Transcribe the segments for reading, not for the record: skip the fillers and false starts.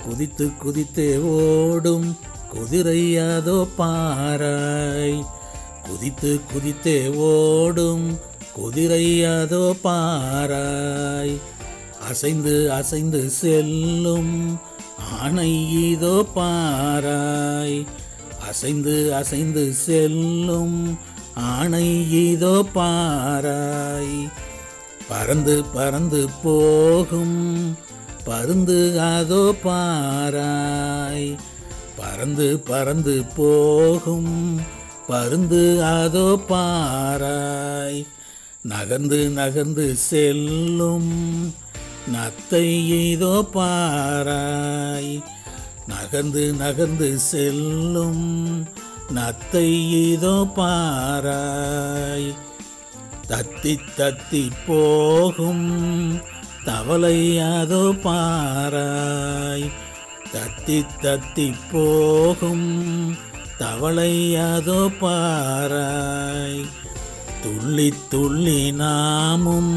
குதித்து குதித்தே ஓடும் குதிரையாதோ பாராய். குதித்து குதித்தே ஓடும் குதிரையாதோ பாராய். அசைந்து அசைந்து செல்லும் ஆனை இதோ பாராய். அசைந்து அசைந்து செல்லும் ஆனை இதோ பாராய். பறந்து பறந்து போகும் பருந்து அதோ பாராய். பறந்து பறந்து போகும் பருந்து அதோ பாராய். நகர்ந்து நகர்ந்து செல்லும் நத்தை இதோ பாராய். நகர்ந்து நகர்ந்து செல்லும் நத்தை இதோ பாராய். தத்தி தத்தி போகும் தவளை அதோ பாராய். தத்தி தத்தி போகும் தவளை அதோ பாராய். துள்ளி துள்ளி நாமும்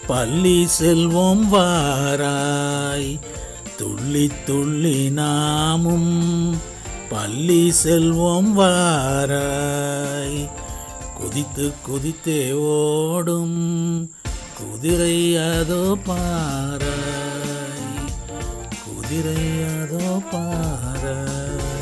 பள்ளி செல்வோம் வாராய். துள்ளி துள்ளி நாமும் பள்ளி செல்வோம் வாராய். குதித்து குதித்தே ஓடும் குதிரை அதோ பாராய். குதிரை அதோ பாராய்.